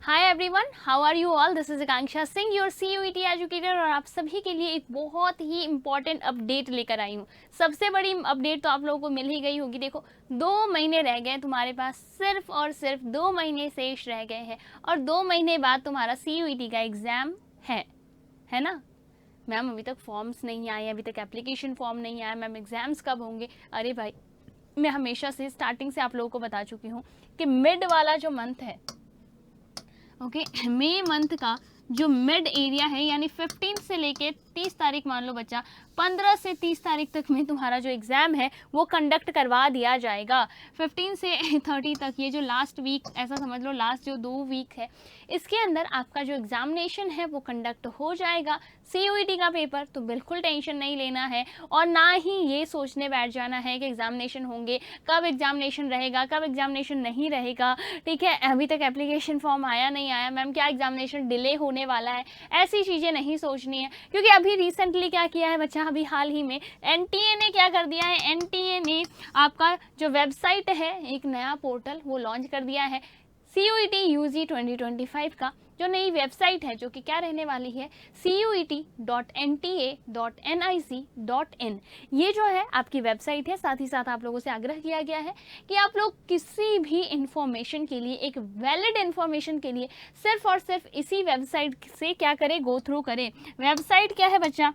Hi everyone, how are you all. This is Akanksha Singh, your CUET educator, और आप सभी के लिए एक बहुत ही इंपॉर्टेंट अपडेट लेकर आई हूँ। सबसे बड़ी अपडेट तो आप लोगों को मिल ही गई होगी। देखो, 2 महीने रह गए तुम्हारे पास, सिर्फ और सिर्फ 2 महीने शेष रह गए हैं और 2 महीने बाद तुम्हारा CUET का एग्ज़ाम है ना। मैम अभी तक फॉर्म्स नहीं आए, अभी तक एप्लीकेशन फॉर्म नहीं आया, मैम एग्ज़ाम्स कब होंगे। अरे भाई, मैं हमेशा से स्टार्टिंग से आप लोगों को बता चुकी हूँ कि मिड वाला जो मंथ है, ओके, मई मंथ का जो मिड एरिया है, यानी 15 से लेके 30 तारीख मान लो बच्चा, 15 से 30 तारीख तक में तुम्हारा जो एग्ज़ाम है वो कंडक्ट करवा दिया जाएगा। 15 से 30 तक, ये जो लास्ट वीक, ऐसा समझ लो लास्ट जो 2 वीक है, इसके अंदर आपका जो एग्ज़ामिनेशन है वो कंडक्ट हो जाएगा। CUET का पेपर तो बिल्कुल टेंशन नहीं लेना है और ना ही ये सोचने बैठ जाना है कि एग्ज़ामिनेशन होंगे, कब एग्ज़ामिनेशन रहेगा, कब एग्ज़ामिनेशन नहीं रहेगा। ठीक है, अभी तक एप्लीकेशन फॉर्म आया नहीं आया, मैम क्या एग्ज़ामिनेशन डिले होने वाला है, ऐसी चीज़ें नहीं सोचनी है। क्योंकि अभी रिसेंटली क्या किया है बच्चा, अभी हाल ही में NTA ने क्या कर दिया है, NTA ने आपका जो वेबसाइट है, एक नया पोर्टल वो लॉन्च कर दिया है। CUET UG 2025 का जो नई वेबसाइट है, जो कि क्या रहने वाली है, CUET.NTA.nic.in। ये जो है आपकी वेबसाइट है। साथ ही साथ आप लोगों से आग्रह किया गया है कि आप लोग किसी भी इंफॉर्मेशन के लिए, एक वैलिड इंफॉर्मेशन के लिए सिर्फ और सिर्फ इसी वेबसाइट से क्या करें, गो थ्रू करें। वेबसाइट क्या है बच्चा,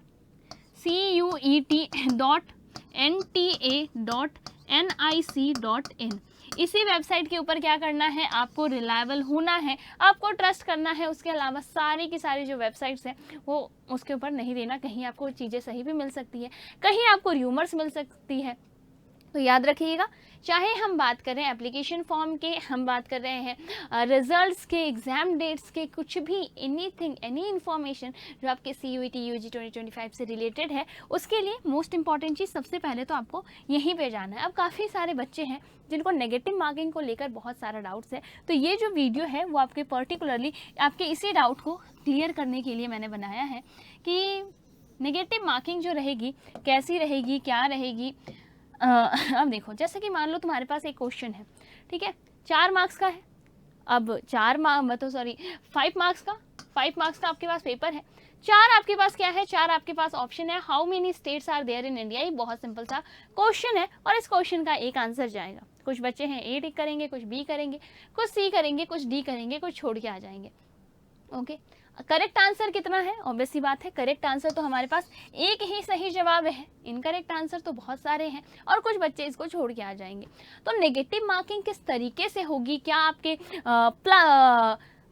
CUET.NTA.nic.in। इसी वेबसाइट के ऊपर क्या करना है, आपको रिलायबल होना है, आपको ट्रस्ट करना है। उसके अलावा सारी की सारी जो वेबसाइट्स हैं वो उसके ऊपर नहीं देना। कहीं आपको चीज़ें सही भी मिल सकती है, कहीं आपको र्यूमर्स मिल सकती है। तो याद रखिएगा, चाहे हम बात करें एप्लीकेशन फॉर्म के, हम बात कर रहे हैं रिजल्ट्स के, एग्ज़ाम डेट्स के, कुछ भी, एनीथिंग, एनी इन्फॉर्मेशन जो आपके CUET UG 2025 से रिलेटेड है, उसके लिए मोस्ट इंपॉर्टेंट चीज़ सबसे पहले तो आपको यहीं पे जाना है। अब काफ़ी सारे बच्चे हैं जिनको नेगेटिव मार्किंग को लेकर बहुत सारा डाउट्स है, तो ये जो वीडियो है वो आपके पर्टिकुलरली आपके इसी डाउट को क्लियर करने के लिए मैंने बनाया है कि नेगेटिव मार्किंग जो रहेगी कैसी रहेगी, क्या रहेगी। अब देखो, जैसे कि मान लो तुम्हारे पास एक क्वेश्चन है, ठीक है, 4 मार्क्स का है। अब 5 मार्क्स का, 5 मार्क्स का आपके पास पेपर है। 4 आपके पास क्या है, 4 आपके पास ऑप्शन है। How many states are there in India. ये बहुत सिंपल सा क्वेश्चन है और इस क्वेश्चन का एक आंसर जाएगा। कुछ बच्चे हैं A टिक करेंगे, कुछ B करेंगे, कुछ C करेंगे, कुछ D करेंगे, कुछ छोड़ के आ जाएंगे। ओके, करेक्ट आंसर कितना है, ऑब्वियस सी बात है, करेक्ट आंसर तो हमारे पास एक ही सही जवाब है। इनकरेक्ट आंसर तो बहुत सारे हैं और कुछ बच्चे इसको छोड़ के आ जाएंगे। तो नेगेटिव मार्किंग किस तरीके से होगी, क्या आपके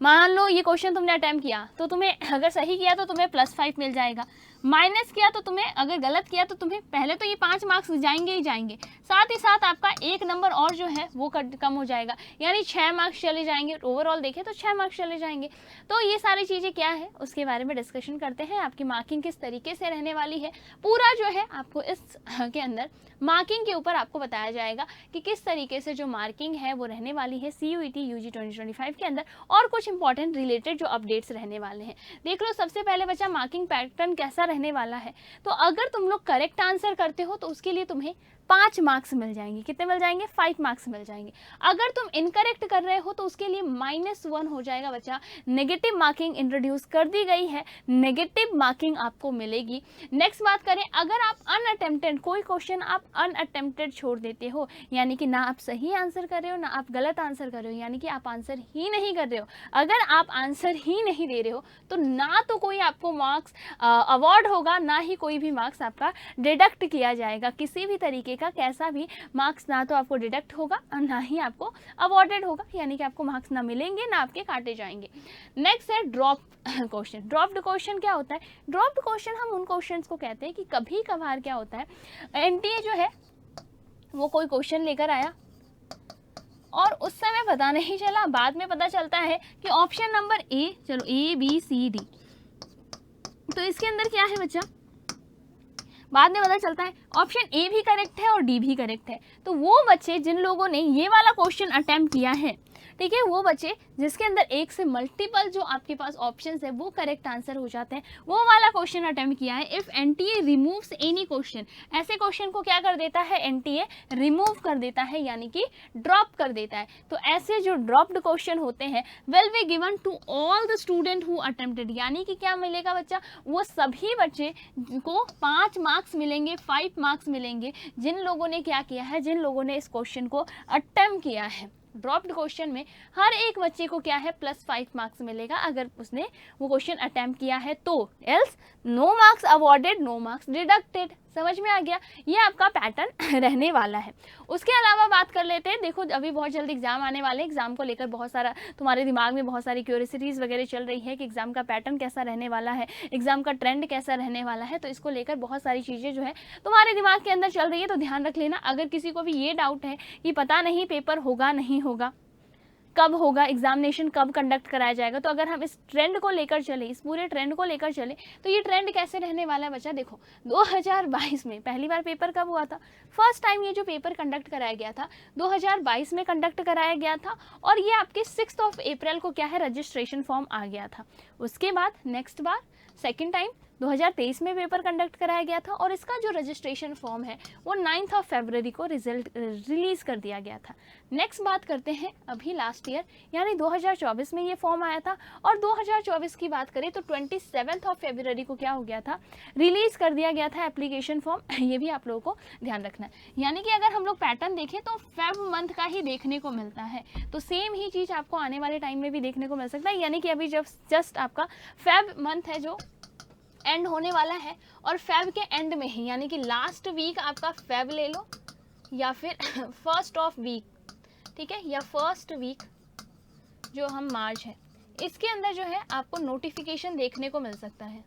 मान लो ये क्वेश्चन तुमने अटेम्प्ट किया तो तुम्हें अगर सही किया तो तुम्हें +5 मिल जाएगा, माइनस किया तो तुम्हें, अगर गलत किया तो तुम्हें पहले तो ये 5 मार्क्स जाएंगे ही जाएंगे, साथ ही साथ आपका 1 नंबर और जो है वो कम हो जाएगा, यानी 6 मार्क्स चले जाएंगे। ओवरऑल देखें तो 6 मार्क्स चले जाएंगे। तो ये सारी चीज़ें क्या है उसके बारे में डिस्कशन करते हैं। आपकी मार्किंग किस तरीके से रहने वाली है, पूरा जो है आपको इस के अंदर मार्किंग के ऊपर आपको बताया जाएगा कि किस तरीके से जो मार्किंग है वो रहने वाली है CUET UG 2025 के अंदर, और कुछ इंपॉर्टेंट रिलेटेड जो अपडेट्स रहने वाले हैं। देख लो, सबसे पहले बच्चा मार्किंग पैटर्न कैसा रहने वाला है। तो अगर तुम लोग करेक्ट आंसर करते हो तो उसके लिए तुम्हें 5 मार्क्स मिल जाएंगे। कितने मिल जाएंगे, 5 मार्क्स मिल जाएंगे। अगर तुम इनकरेक्ट कर रहे हो तो उसके लिए -1 हो जाएगा बच्चा। नेगेटिव मार्किंग इंट्रोड्यूस कर दी गई है, नेगेटिव मार्किंग आपको मिलेगी। नेक्स्ट बात करें, अगर आप अनअटेम्प्टेड, कोई क्वेश्चन आप अनअटेम्प्टेड छोड़ देते हो, यानी कि ना आप सही आंसर कर रहे हो ना आप गलत आंसर कर रहे हो, यानी कि आप आंसर ही नहीं कर रहे हो, अगर आप आंसर ही नहीं दे रहे हो तो ना तो कोई आपको मार्क्स अवार्ड होगा, ना ही कोई भी मार्क्स आपका डिडक्ट किया जाएगा। किसी भी तरीके का कैसा भी मार्क्स ना तो आपको डिडक्ट होगा और ना ही आपको अवॉर्डेड होगा, यानी कि आपको मार्क्स ना मिलेंगे ना आपके काटे जाएंगे। नेक्स्ट है ड्रॉप क्वेश्चन। ड्रॉप्ड क्वेश्चन क्या होता है, ड्रॉप्ड क्वेश्चन हम उन क्वेश्चंस को कहते हैं कि कभी कभार क्या होता है, NTA जो है वो कोई क्वेश्चन लेकर आया और उस समय पता नहीं चला, बाद में पता चलता है कि ऑप्शन नंबर A, चलो ABCD, तो इसके अंदर क्या है बच्चा, बाद में पता चलता है ऑप्शन A भी करेक्ट है और D भी करेक्ट है। तो वो बच्चे जिन लोगों ने ये वाला क्वेश्चन अटेम्प्ट किया है, ठीक है, वो बच्चे जिसके अंदर एक से मल्टीपल जो आपके पास ऑप्शंस है वो करेक्ट आंसर हो जाते हैं, वो वाला क्वेश्चन अटेम्प्ट किया है। If NTA removes any question, ऐसे क्वेश्चन को क्या कर देता है एनटीए, रिमूव कर देता है, यानी कि ड्रॉप कर देता है। तो ऐसे जो ड्रॉप्ड क्वेश्चन होते हैं will be given to all the student who attempted, यानी कि क्या मिलेगा बच्चा, वो सभी बच्चे को 5 मार्क्स मिलेंगे, 5 मार्क्स मिलेंगे जिन लोगों ने क्या किया है, जिन लोगों ने इस क्वेश्चन को अटेम्प्ट किया है। ड्रॉप्ड क्वेश्चन में हर एक बच्चे को क्या है +5 मार्क्स मिलेगा अगर उसने वो क्वेश्चन अटेम्प्ट किया है तो, else no marks awarded, no marks deducted. समझ में आ गया, ये आपका पैटर्न रहने वाला है। उसके अलावा बात कर लेते हैं, देखो अभी बहुत जल्द एग्जाम आने वाले हैं, एग्जाम को लेकर बहुत सारा तुम्हारे दिमाग में बहुत सारी क्यूरियोसिटीज़ वगैरह चल रही है कि एग्जाम का पैटर्न कैसा रहने वाला है, एग्जाम का ट्रेंड कैसा रहने वाला है, तो इसको लेकर बहुत सारी चीज़ें जो है तुम्हारे दिमाग के अंदर चल रही है, तो ध्यान रख लेना। अगर किसी को भी ये डाउट है कि पता नहीं पेपर होगा नहीं होगा, कब होगा, एग्जामिनेशन कब कंडक्ट कराया जाएगा, तो अगर हम इस ट्रेंड को लेकर चले, इस पूरे ट्रेंड को लेकर चले, तो ये ट्रेंड कैसे रहने वाला है बच्चा। देखो 2022 में पहली बार पेपर कब हुआ था, फर्स्ट टाइम ये जो पेपर कंडक्ट कराया गया था 2022 में कंडक्ट कराया गया था, और ये आपके 6 अप्रैल को क्या है रजिस्ट्रेशन फॉर्म आ गया था। उसके बाद नेक्स्ट बार सेकेंड टाइम 2023 में पेपर कंडक्ट कराया गया था, और इसका जो रजिस्ट्रेशन फॉर्म है वो 9 फरवरी को रिजल्ट रिलीज़ कर दिया गया था। नेक्स्ट बात करते हैं अभी लास्ट ईयर यानी 2024 में ये फॉर्म आया था, और 2024 की बात करें तो 27 फरवरी को क्या हो गया था, रिलीज़ कर दिया गया था एप्लीकेशन फॉर्म। ये भी आप लोगों को ध्यान रखना है, यानी कि अगर हम लोग पैटर्न देखें तो फेब मंथ का ही देखने को मिलता है, तो सेम ही चीज़ आपको आने वाले टाइम में भी देखने को मिल सकता है। यानी कि अभी जब जस्ट आपका फेब मंथ है जो एंड होने वाला है, और फेब के एंड में ही यानी कि लास्ट वीक आपका फेब ले लो या फिर फर्स्ट ऑफ वीक, ठीक है, या फर्स्ट वीक जो हम मार्च है, इसके अंदर जो है आपको नोटिफिकेशन देखने को मिल सकता है।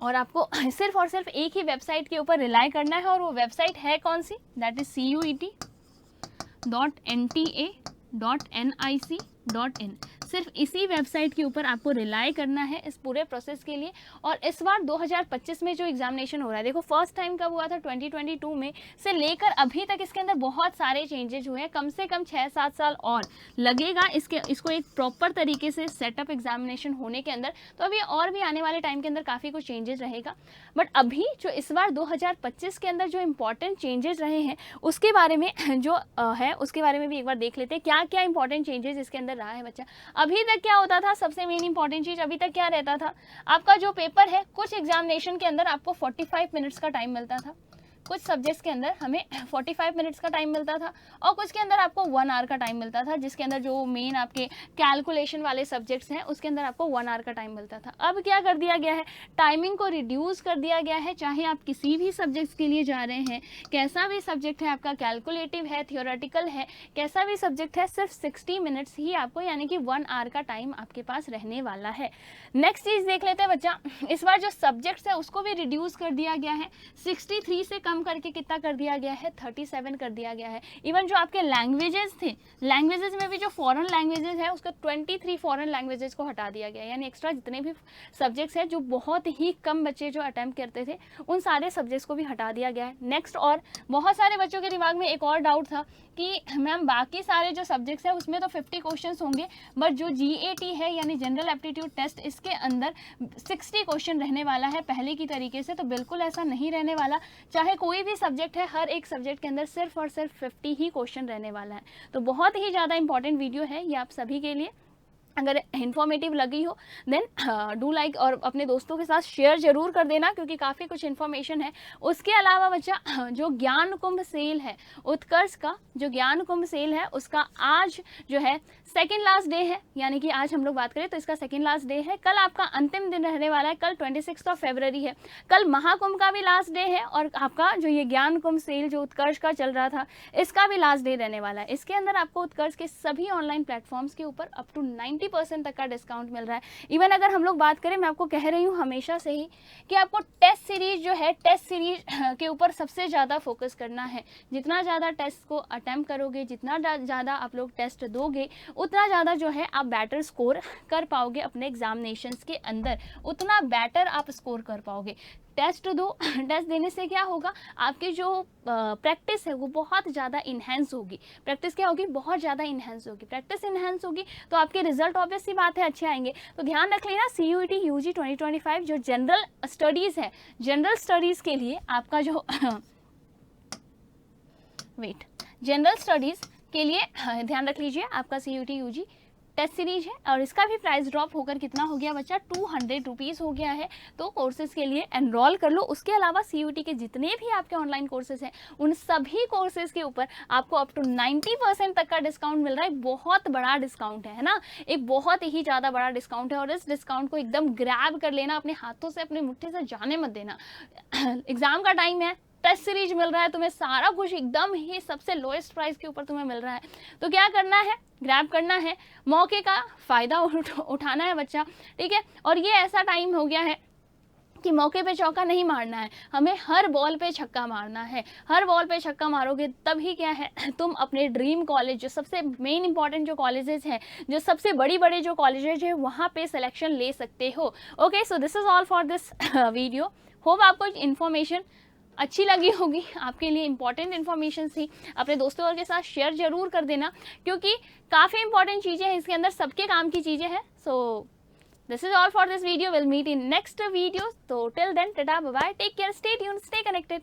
और आपको सिर्फ और सिर्फ एक ही वेबसाइट के ऊपर रिलाई करना है, और वो वेबसाइट है कौन सी, दैट इज CUET.NTA.NIC.in। सिर्फ इसी वेबसाइट के ऊपर आपको रिलाई करना है इस पूरे प्रोसेस के लिए। और इस बार 2025 में जो एग्जामिनेशन हो रहा है, देखो फर्स्ट टाइम कब हुआ था 2022 में, से लेकर अभी तक इसके अंदर बहुत सारे चेंजेज हुए हैं। कम से कम 6-7 साल और लगेगा इसको एक प्रॉपर तरीके से सेटअप एग्जामिनेशन होने के अंदर, तो अभी और भी आने वाले टाइम के अंदर काफ़ी कुछ चेंजेस रहेगा। बट अभी जो इस बार 2025 के अंदर जो इंपॉर्टेंट चेंजेस रहे हैं उसके बारे में जो है उसके बारे में भी एक बार देख लेते हैं क्या क्या इंपॉर्टेंट चेंजेस इसके अंदर रहा है बच्चा। अभी तक क्या होता था, सबसे मेन इंपॉर्टेंट चीज़ अभी तक क्या रहता था, आपका जो पेपर है कुछ एग्जामिनेशन के अंदर आपको 45 मिनट्स का टाइम मिलता था, कुछ सब्जेक्ट्स के अंदर हमें 45 मिनट्स का टाइम मिलता था, और कुछ के अंदर आपको 1 आवर का टाइम मिलता था, जिसके अंदर जो मेन आपके कैलकुलेशन वाले सब्जेक्ट्स हैं उसके अंदर आपको 1 आवर का टाइम मिलता था। अब क्या कर दिया गया है, टाइमिंग को रिड्यूस कर दिया गया है। चाहे आप किसी भी सब्जेक्ट्स के लिए जा रहे हैं, कैसा भी सब्जेक्ट है आपका, कैलकुलेटिव है, थियोरेटिकल है, कैसा भी सब्जेक्ट है, सिर्फ 60 मिनट्स ही आपको यानी कि 1 आवर का टाइम आपके पास रहने वाला है। नेक्स्ट चीज़ देख लेते हैं बच्चा, इस बार जो सब्जेक्ट्स है उसको भी रिड्यूस कर दिया गया है, 63 से कम करके कितना कर दिया गया है, 37 कर दिया गया है। इवन जो आपके लैंग्वेजेस थे, लैंग्वेजेस में भी जो फॉरेन लैंग्वेजेस है उसका 23 फॉरेन लैंग्वेजेस को हटा दिया गया है, यानी एक्स्ट्रा जितने भी सब्जेक्ट्स हैं जो बहुत ही कम बच्चे जो अटेम्प्ट करते थे उन सारे सब्जेक्ट्स को भी हटा दिया गया है। नेक्स्ट, और बहुत सारे बच्चों के दिमाग में एक और डाउट था कि मैम बाकी सारे जो सब्जेक्ट्स हैं उसमें तो 50 क्वेश्चंस होंगे, बट जो GAT है यानी जनरल एप्टीट्यूड टेस्ट, इसके अंदर 60 क्वेश्चन रहने वाला है पहले की तरीके से। तो बिल्कुल ऐसा नहीं रहने वाला, चाहे कोई भी सब्जेक्ट है, हर एक सब्जेक्ट के अंदर सिर्फ और सिर्फ 50 ही क्वेश्चन रहने वाला है। तो बहुत ही ज़्यादा इंपॉर्टेंट वीडियो है ये आप सभी के लिए। अगर इन्फॉर्मेटिव लगी हो देन डू लाइक और अपने दोस्तों के साथ शेयर जरूर कर देना, क्योंकि काफ़ी कुछ इन्फॉर्मेशन है। उसके अलावा बच्चा जो ज्ञान कुंभ सेल है, उत्कर्ष का जो ज्ञान कुंभ सेल है उसका आज जो है सेकेंड लास्ट डे है, यानी कि आज हम लोग बात करें तो इसका सेकेंड लास्ट डे है। कल आपका अंतिम दिन रहने वाला है, कल 26 फरवरी है। कल महाकुंभ का भी लास्ट डे है, और आपका जो ये ज्ञान कुंभ सेल जो उत्कर्ष का चल रहा था इसका भी लास्ट डे रहने वाला है। इसके अंदर आपको उत्कर्ष के सभी ऑनलाइन प्लेटफॉर्म्स के ऊपर अप टू 90% तक का डिस्काउंट मिल रहा है। इवन अगर हम लोग बात करें, मैं आपको कह रही हूँ हमेशा से ही कि आपको टेस्ट सीरीज जो है, टेस्ट सीरीज के ऊपर सबसे ज़्यादा फोकस करना है। जितना ज़्यादा टेस्ट को अटेम्प्ट करोगे, जितना ज़्यादा आप लोग टेस्ट दोगे, उतना ज़्यादा जो है आप बेटर स्कोर कर पाओगे अपने एग्जामिनेशंस के अंदर, उतना बेटर आप स्कोर कर पाओगे। टेस्ट दो। टेस्ट देने से क्या होगा, आपकी जो प्रैक्टिस है वो बहुत ज़्यादा इन्हेंस होगी। प्रैक्टिस क्या होगी, बहुत ज़्यादा इन्हेंस होगी। प्रैक्टिस इन्हेंस होगी तो आपके रिजल्ट ऑब्वियस सी बात है अच्छे आएंगे। तो ध्यान रख लेना, CUET UG 2025 जो जनरल स्टडीज़ है, जनरल स्टडीज़ के लिए आपका जो वेट जनरल स्टडीज़ के लिए ध्यान रख लीजिए, आपका CUET UG टेस्ट सीरीज है और इसका भी प्राइस ड्रॉप होकर कितना हो गया बच्चा, 200 रुपीज़ हो गया है। तो कोर्सेज के लिए एनरोल कर लो। उसके अलावा CUET के जितने भी आपके ऑनलाइन कोर्सेज हैं उन सभी कोर्सेज के ऊपर आपको अप टू 90% तक का डिस्काउंट मिल रहा है। बहुत बड़ा डिस्काउंट है ना, एक बहुत ही ज़्यादा बड़ा डिस्काउंट है। और इस डिस्काउंट को एकदम ग्रैब कर लेना, अपने हाथों से अपने मुट्ठी से जाने मत देना। एग्जाम का टाइम है, टेस्ट सीरीज मिल रहा है तुम्हें, सारा कुछ एकदम ही सबसे लोएस्ट प्राइस के ऊपर तुम्हें मिल रहा है। तो क्या करना है, ग्रैब करना है, मौके का फ़ायदा उठाना है बच्चा, ठीक है। और ये ऐसा टाइम हो गया है कि मौके पे चौका नहीं मारना है, हमें हर बॉल पे छक्का मारना है। हर बॉल पे छक्का मारोगे तभी क्या है, तुम अपने ड्रीम कॉलेज, जो सबसे मेन इंपॉर्टेंट जो कॉलेजेस हैं, जो सबसे बड़ी बड़े जो कॉलेजेस हैं, वहाँ पे सिलेक्शन ले सकते हो। Okay, so this is all for this video. Hope आपको इन्फॉर्मेशन अच्छी लगी होगी, आपके लिए इंपॉर्टेंट इन्फॉर्मेशन थी। अपने दोस्तों और के साथ शेयर जरूर कर देना, क्योंकि काफ़ी इंपॉर्टेंट चीज़ें हैं इसके अंदर, सबके काम की चीज़ें हैं। So this is all for this video, will meet in next video. तो till then, tata bye bye, take care, stay tuned, stay connected.